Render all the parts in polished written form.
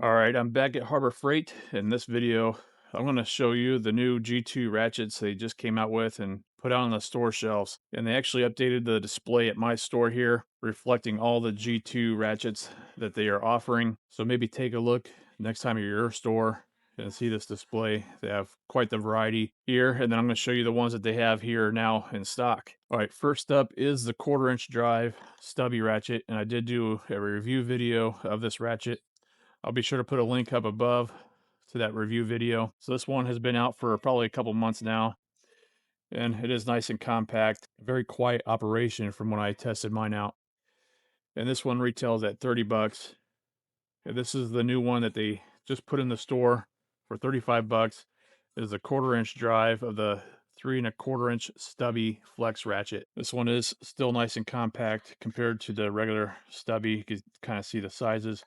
All right, I'm back at Harbor Freight. In this video, I'm going to show you the new G2 ratchets they just came out with and put out on the store shelves. And they actually updated the display at my store here, reflecting all the G2 ratchets that they are offering. So maybe take a look next time you're at your store and see this display. They have quite the variety here. And then I'm going to show you the ones that they have here now in stock. All right, first up is the 1/4 inch drive stubby ratchet. And I did do a review video of this ratchet. I'll be sure to put a link up above to that review video. So this one has been out for probably a couple months now, and it is nice and compact. Very quiet operation from when I tested mine out. And this one retails at 30 bucks. And this is the new one that they just put in the store for 35 bucks. It is a 1/4 inch drive of the 3 1/4 inch stubby flex ratchet. This one is still nice and compact compared to the regular stubby. You can kind of see the sizes.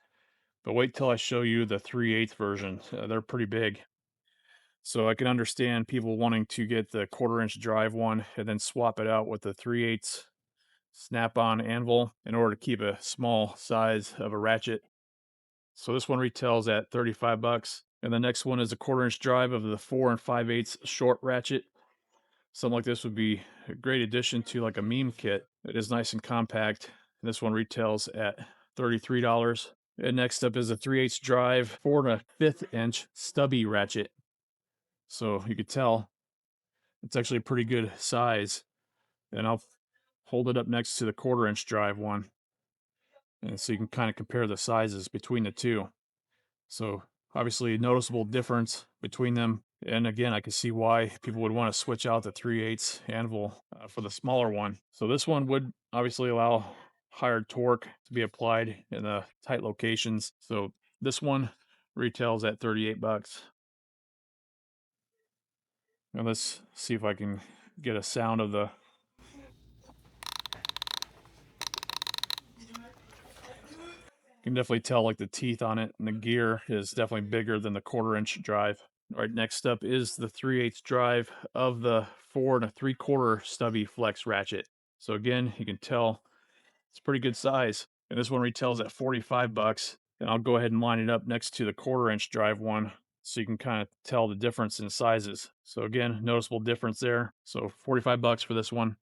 But wait till I show you the 3/8 version. They're pretty big. So I can understand people wanting to get the 1/4 inch drive one and then swap it out with the 3/8 snap-on anvil in order to keep a small size of a ratchet. So this one retails at 35 bucks. And the next one is a 1/4 inch drive of the 4 5/8 short ratchet. Something like this would be a great addition to like a meme kit. It is nice and compact. And this one retails at $33. And next up is a 3/8 drive 4 1/5 inch stubby ratchet. So you could tell it's actually a pretty good size. And I'll hold it up next to the 1/4 inch drive one. And so you can kind of compare the sizes between the two. So obviously a noticeable difference between them. And again, I can see why people would want to switch out the 3/8 anvil for the smaller one. So this one would obviously allow higher torque to be applied in the tight locations. So this one retails at 38 bucks. Now let's see if I can get a sound of the. You can definitely tell like the teeth on it, and the gear is definitely bigger than the 1/4 inch drive. All right, next up is the 3/8 drive of the 4 3/4 stubby flex ratchet. So again, you can tell it's pretty good size. And this one retails at 45 bucks. And I'll go ahead and line it up next to the 1/4 inch drive one so you can kind of tell the difference in sizes. So again, noticeable difference there. So 45 bucks for this one.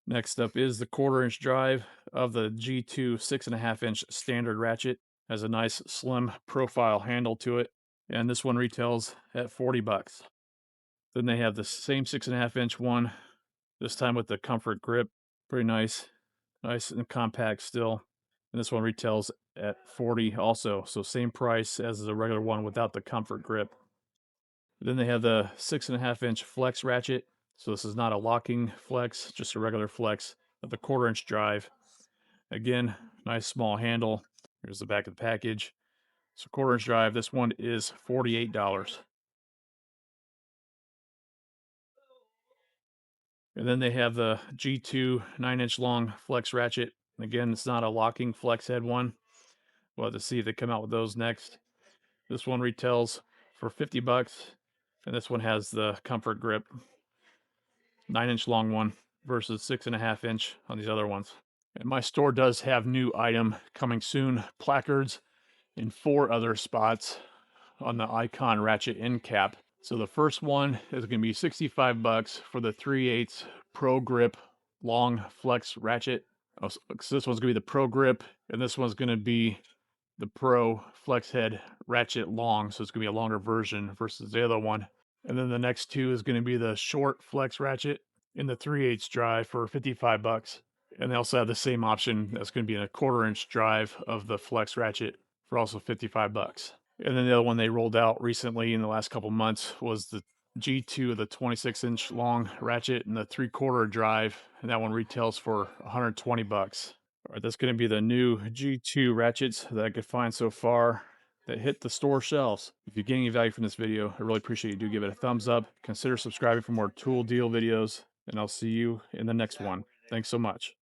Next up is the 1/4 inch drive of the G2 6.5 inch standard ratchet. Has a nice slim profile handle to it. And this one retails at 40 bucks. Then they have the same 6.5 inch one, this time with the comfort grip. Pretty nice. Nice and compact still. And this one retails at 40 also. So same price as the regular one without the comfort grip. Then they have the 6.5 inch flex ratchet. So this is not a locking flex, just a regular flex of the 1/4 inch drive. Again, nice small handle. Here's the back of the package. So 1/4 inch drive, this one is $48. And then they have the G2 9 inch long flex ratchet. Again, it's not a locking flex head one. We'll have to see if they come out with those next. This one retails for 50 bucks. And this one has the comfort grip, 9 inch long one versus 6.5 inch on these other ones. And my store does have new item coming soon, placards in 4 other spots on the ICON ratchet end cap. So the first one is going to be 65 bucks for the 3/8 Pro Grip long flex ratchet. Oh, so this one's going to be the Pro Grip, and this one's going to be the Pro Flex Head ratchet long. So it's going to be a longer version versus the other one. And then the next two is going to be the short flex ratchet in the 3/8 drive for 55 bucks. And they also have the same option that's going to be in a 1/4 inch drive of the flex ratchet for also 55 bucks. And then the other one they rolled out recently in the last couple months was the G2, the 26-inch long ratchet and the 3/4 drive, and that one retails for 120 bucks. All right, that's going to be the new G2 ratchets that I could find so far that hit the store shelves. If you get any value from this video, I really appreciate you do give it a thumbs up. Consider subscribing for more tool deal videos, and I'll see you in the next one. Thanks so much.